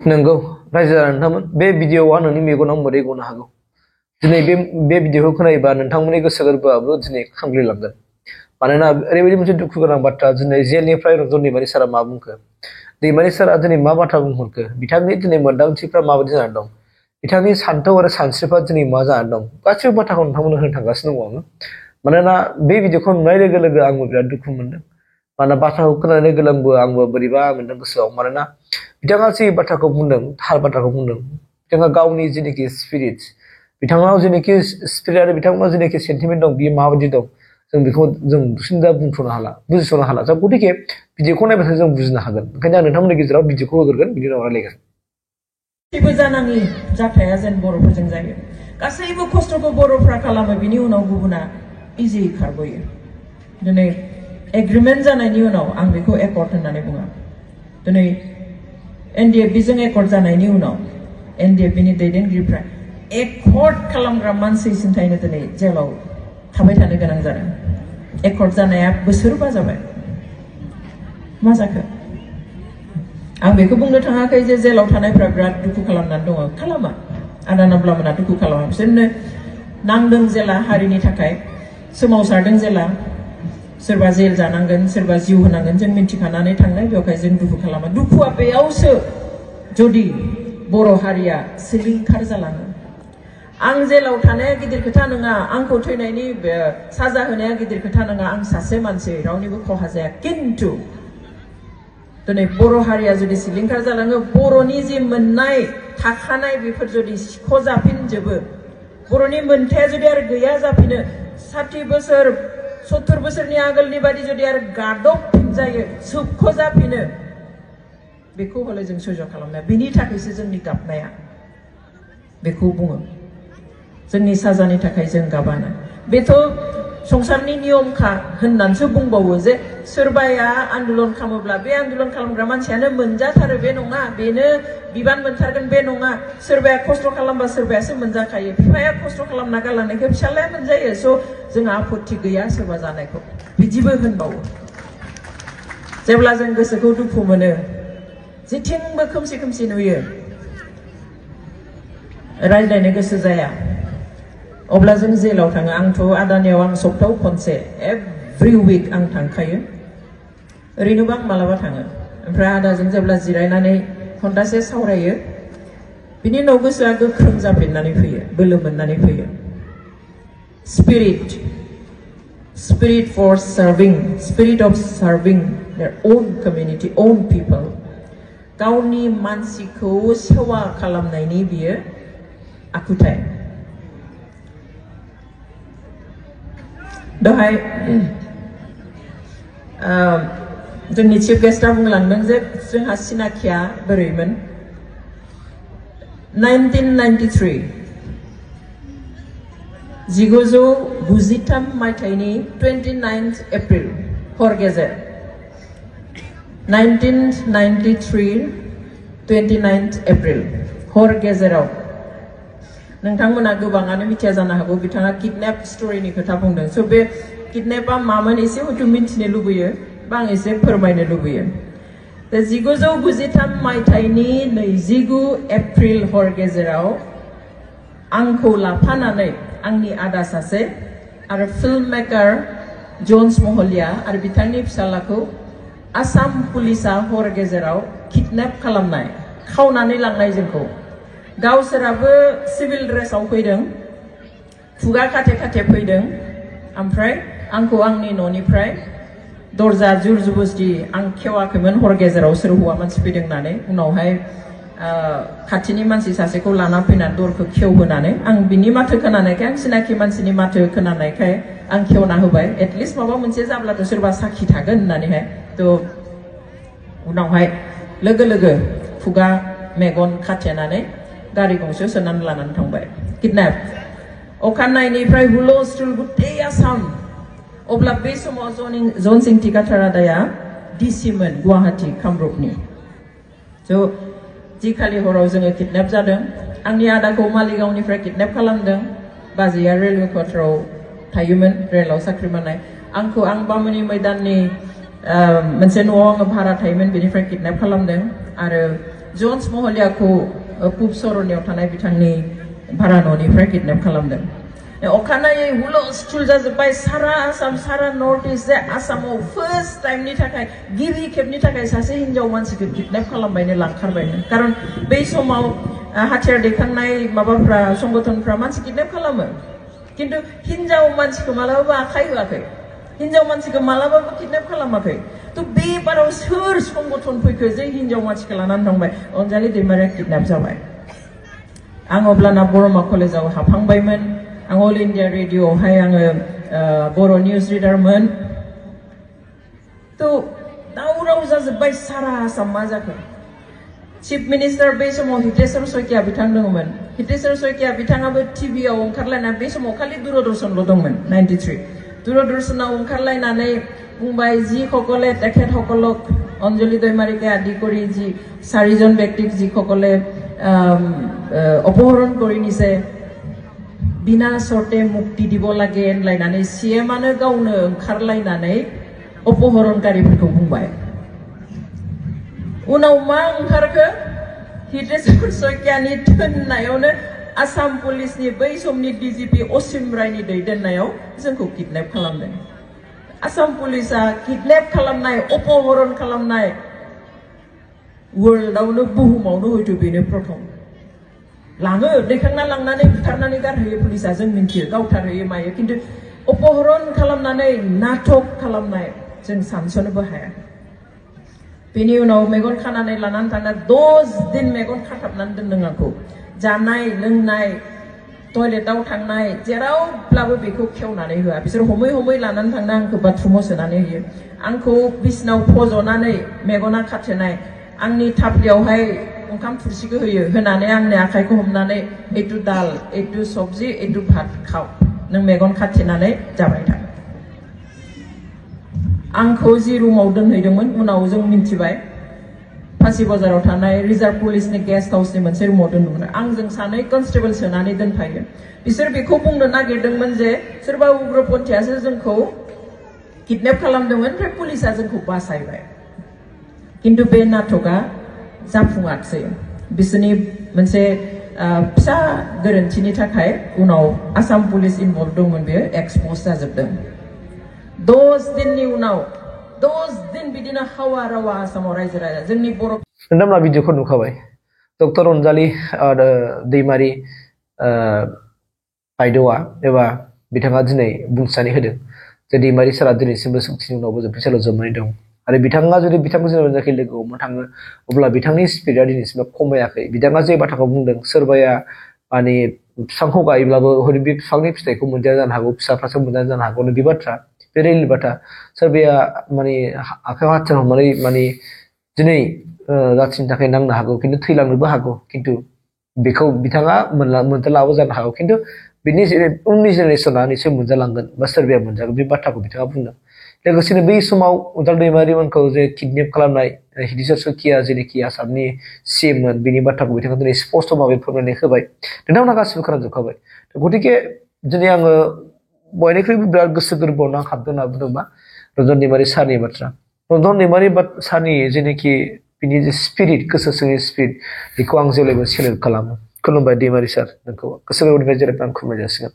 नंगौ रायजो नोंथांमोन बे भिडिअआ नोंनि मेगनाव मोदै गनो हागौ दिनै बे भिडिअखौ खोनायोबा नोंथांमोननि गोसो गोरबोआबो दिनै खांग्रिलांगोन मानोना ओरैबायदि मोनसे दुखु गोनां बाथ्रा दिनै जेलनिफ्राय रन्जन दैमारि सारा मा बुंखो दैमारि सारा दिनै मा बाथ्रा बुंहरखो बिथांनि दिनै मोन्दांथिफ्रा माबायदि जानानै दं बिथांनि सान्थौ आरो सानस्रिफ्रा दिनै मा जानानै दं गासिबो बाथ्राखौ नोंथांमोननो होनो थांगासिनो दङ आङो मानोना बे भिडिअखौ नुनाय लोगो लोगो आंबो बिराद दुखु मोनदों मानोना बाथ्राखौ खोनानाय लोगो लोगो आंबो बोरैबा मोनदों गोसोआव मानोना बिथाङा जि बाथ्राखौ बुंदों थार बाथ्राखौ बुंदों बिथाङा गावनि जेनेखि स्पिरिट बिथांनाव जेनेखि स्पिरिट आरो बिथांनाव जेनेखि सेन्टिमेन्ट दं बियो माबायदि दं जों बेखौ जों दा बुंस'नो हाला बुजिस'नो हाला जों गतिके भिडिअखौ नायबाथाय जों बुजिनो हागोन ओंखायनो आं नोंथांमोननि गेजेराव भिडिअखौ होग्रोगोन बिनि उनाव रायलायगोन जेबो जानाङि जाथाया जेन बर'फोरजों जायो गासैबो खस्थ'खौ बर'फ्रा खालामो बिनि उनाव गुबुना इजियै खारबोयो दिनै एग्रिमेन्ट जानायनि उनाव आं बेखौ एकर्ड होननानै बुङा दिनै एनडिएफबिजों एकर्ड जानायनि उनाव एनडिएफबिनि दैदेनगिरिफ्रा एकर्ड खालामग्रा मानसि सिन्थायनो दिनै जेलाव थाबाय थानो गोनां जादों एकर्ड जानाया बोसोरबा जाबाय मा जाखो आं बेखौ बुंनो थाङाखै जे जेलाव थानायफ्रा बिराद दुखु खालामनानै दङ खालामा आदा नाब्लामोना दुखु खालामा बिसोरनो नांदों जेला हारिनि थाखाय सोमावसारदों जेला सोरबा जेल जानांगोन सोरबा जिउ होनांगोन जों मिन्थिखानानै थांनाय बेवहाय जों दुखु खालामा दुखुआ बेयावसो जुदि बर' हारिया सिलिंखार जालाङो आं जेलाव थानाया गिदिर खोथा नङा आंखौ थैनायनि साजा होनाया गिदिर खोथा नङा आं सासे मानसि रावनिबो खहा जाया किन्तु दिनै बर' हारिया जुदि सिलिंखार जालाङो बर'नि जि मोननाय थाखानाय बेफोर जुदि सिख'जाफिनजोबो बर'नि मोन्थाया जुदि आरो गैया जाफिनो 60 बोसोर 70 बोसोरनि आगोलनि बादि जुदि आरो गादबफिनजायो सोबख'जाफिनो बेखौ हले जों सैज' खालामनाया बेनि थाखायसो जोंनि गाबनाया बेखौ बुङो जोंनि साजानि थाखाय जों गाबाना बेथ' संसारनि नियमखा होननानैसो बुंबावो जे सोरबाया आन्दलन खालामोब्ला बे आन्दलन खालामग्रा मानसियानो मोनजाथारो बे नङा बेनो बिबान मोनथारगोन बे नङा सोरबाया खस्थ' खालामबा सोरबायासो मोनजाखायो बिफाया खस्थ' खालामना गालांनायखौ फिसालाया मोनजायो स' जोंहा आपत्ति गैया सोरबा जानायखौ बिदिबो होनबावो जेब्ला जों गोसोखौ दुखु मोनो जेथिंबो खोमसि खोमसि नुयो रायज्लायनो गोसो जाया अब्ला जों जेलाव थाङो आंथ' आदानियाव आं सप्तायाव खनसे एभ्रि उइक आं थांखायो ओरैनोबा आं मालाबा थाङो ओमफ्राय आदाजों जेब्ला जिरायनानै घन्टासे सावरायो बिनि उनाव गोसोआ गोख्रों जाफिननानै फैयो बोलो मोननानै फैयो spirit for serving spirit of serving their own community own people गावनि मानसिखौ सेवा खालामनायनि बियो आखुथाय दहाय जोंनि चिफ गेस्टआ बुंलांदों जे जोंहा सिनाखिया बोरैमोन 1993 1993 मायथाइनि 29 एप्रिल हर गेजेर 1993 29 एप्रिल हर गेजेराव नोंथांमोना गोबाङानो मिथिया जानो हागौ बिथाङा किडनेप स्टोरीनि खोथा बुंदों स' बे किडनेपआ मामोन एसे हयथ' मिथिनो लुबैयो बा आं एसे फोरमायनो लुबैयो 1993 मायथाइनि 29 एप्रिल हर गेजेराव आंखौ लाफानानै आंनि आदा सासे आरो फिल्म मेकार जन्स महलिया आरो बिथांनि फिसालाखौ आसाम पुलिसा हर गेजेराव किडनेप खालामनाय खावनानै लांनाय जोंखौ गावसोराबो सिभिल ड्रेसाव फैदों खुगा खाथे खाथे फैदों ओमफ्राय आंखौ आंनि न'निफ्राय दरजा जुर जुबुस्ति आं खेवाखैमोन हर गेजेराव सोर हौवा मानसि फैदों होननानै उनावहाय खाथिनि मानसि सासेखौ लाना फैनानै दरखौ खेवहोनानै आं बिनि माथो खोनानायखाय आं सिनाखि मानसिनि माथो खोनानायखाय आं खेवना होबाय एटलिस्ट माबा मोनसे जाब्लाथ' सोरबा साखि थागोन होननानैहाय थ' उनावहाय लोगो लोगो खुगा मेगन खाथेनानै गारि गंसे सोनानै लानानै थांबाय किडनेप अखानायनिफ्राय हुलस्थुल गुटेइ आसाम अब्ला बे समाव जन सिं टिकाथारादाया डिसिमोन गुवाहाटी कामरुपनि स' जि खालि हराव जोङो किडनेप जादों आंनि आदाखौ मालिगावनिफ्राय किडनेप खालामदों बाजैया रेलवे क्वार्टाराव थायोमोन रेलाव साख्रि मावनाय आंखौ आं बामुनि मैदाननि मोनसे न'आव आङो भारा थायोमोन बेनिफ्राय किडनेप खालामदों आरो जन्स महलियाखौ पुब सरनियाव थानाय बिथांनि भारा न'निफ्राय किडनेप खालामदों अखानायै हुलस्थुल जाजोब्बाय सारा आसाम सारा नर्थ इस्ट जे आसामाव फार्स्ट टाइमनि थाखाय गिबि खेबनि थाखाय सासे हिनजाव मानसिखौ किडनेप खालामबायनो लांखारबायनो कारण बै समाव हाथियार दैखांनाय माबाफ्रा संगठनफ्रा मानसि किडनेप खालामो किन्तु हिनजाव मानसिखौ मालाबाबो आखाइ होआखै हिनजाव मानसिखौ मालाबाबो किडनेप खालामाखै तो बे बाराव सोर संगठन फैखो जे हिनजाव मानसिखौ लानानै थांबाय अनजालि दैमारिया किडनेप जाबाय आं अब्लाना बरमा कलेजाव हाबहांबायमोन आं अल इन्डिया रेडिअ'आवहाय आङो बर' निउज रिडारमोन तो दावराव जाजोब्बाय सारा आसाम मा जाखो चिफ मिनिस्टार बै समाव हितेश्वर शइकिया बिथां दङमोन हितेश्वर शइकिया बिथाङाबो टिभिआव ओंखारलायना बे समाव खालि दूरदर्शनल' दंमोन 93 दूरदर्शनाव ओंखारलायनानै बुंबाय যিসকলে তেখেতসকলক অঞ্জলি দৈমাৰীকে আদি কৰি যি চাৰিজন ব্যক্তিক যিসকলে অপহৰণ কৰি নিছে बिना सर्टे मुक्ति দিব লাগে এনলাইনাनै সিএমआनो गावनो ओंखारलायनानै अपहरणकारिफोरखौ बुंबाय उनाव मा ओंखारखो हितेश्वर शइकियानि थोननायावनो आसाम पुलिसनि बै समनि डिजिपि असिम रायनि दैदेननायाव जोंखौ किडनेप खालामदों आसाम पुलिसा किडनेप खालामनाय अपहरण खालामनाय वर्ल्डआवनो बुहुमावनो हयतो बेनो प्रथम लाङो दैखांना लांनानै बुथारनानै गारहैयो पुलिसा जों मिन्थियो गावथारहैयो मायो किन्तु अपहरण खालामनानै नाटक खालामनाय जों सानसनोबो हाया बेनि उनाव मेगन खानानै लानानै थांना 10 दिन मेगन खाथाबनानै दोनदों आंखौ जानाय लोंनाय टयलेटाव थांनाय जेरावब्लाबो बेखौ खेवनानै होआ बिसोर हमै हमै लानानै थांना आंखौ बाथरुमाव सोनानै होयो आंखौ बिसनाव फज'नानै मेगना खाथेनाय आंनि थाफ्लियावहाय ओंखाम थुरसिखौ होयो होनानै आंनि आखाइखौ हमनानै एटु दाल एटु सबजि एटु भात खाव नों मेगन खाथेनानै जाबाय था आंखौ जि रुमाव दोनहैदोंमोन उनाव जों मिन्थिबाय फासि बाजाराव थानाय रिजार्भ पुलिसनि गेस्ट हाउसनि मोनसे रुमाव दोनदोंमोन आंजों सानै कनस्टेबल सोनानै दोनफायो बिसोर बेखौ बुंनो नागिरदोंमोन जे सोरबा उग्रपन्थीयासो जोंखौ किडनेप खालामदोंमोन ओमफ्राय पुलिसा जोंखौ बासायबाय किन्तु बे नाटकआ जाफुङाखसै बिसोरनि मोनसे फिसा गोरोन्थिनि थाखाय उनाव आसाम पुलिस इनभल्भ दंमोन बेयो एक्सप'ज जाजोबदों 10 दिननि उनाव 10 दिन बिदिनो हावा रावा आसामाव रायजो राजा जोंनि बर' नोंथांमोना भिडिअखौ नुखाबाय डक्टर अनजालि दैमारि बायद'आ एबा बिथाङा दिनै बुंथिनानै होदों जे दैमारि सारा दिनैसिमबो सोंथिनि उनावबो जोबथेसालियाव जोबनानै दं आरो बिथाङा जुदि बिथांखौ जेनेबा जाखि लोगो हमनो थाङो अब्ला बिथांनि स्पिरिटआ दिनैसिमबो खमायाखै बिथाङा जे बाथ्राखौ बुंदों सोरबाया माने बिफांखौ गायोब्लाबो हयतो बे बिफांनि फिथाइखौ मोनजाया जानो हागौ फिसाफ्रासो मोनजाया जानो हागौ बे बाथ्रा बे रेलनि बाथ्रा सोरबाया माने आखाइयाव हाथियार हमनानै माने दिनै जाथिनि थाखाय नांनो हागौ खिन्थु थैलांनोबो हागौ खिन्थु बेखौ बिथाङा मोनजालाबो जानो हागौ खिन्थु बिनि उननि जेनेरेसना निसय मोनजालांगोन बा सोरबाया मोनजागोन बे बाथ्राखौ बिथाङा बुंदों लोगोसेनो बै समाव अनजालि दैमारिमोनखौ जे किडनेप खालामनाय हितेश्वर शइकिया जेनोखि आसामनि सिएममोन बिनि बाथ्राखौ बिथाङा दिनै स्पष्ट भाबै फोरमायनाय होबाय नोंथांमोना गासिबो खोनाजोबखाबाय गतिके दिनै आङो बयनिख्रुइबो बिराद गोसो गोरबोआव नांहाबदों होनना बुंदोंबा रन्जन दैमारि सारनि बाथ्रा रन्जन दैमारि सारनि जेनोखि बिनि जे स्पिरिट गोसो सिंनि स्पिरिट बेखौ आं जेब्लायबो सेलेक्ट खालामो खुलुमबाय दैमारि सार नोंखौ गोसो गोरबोनिफ्राय जेरै आं खुलुमनाय जासिगोन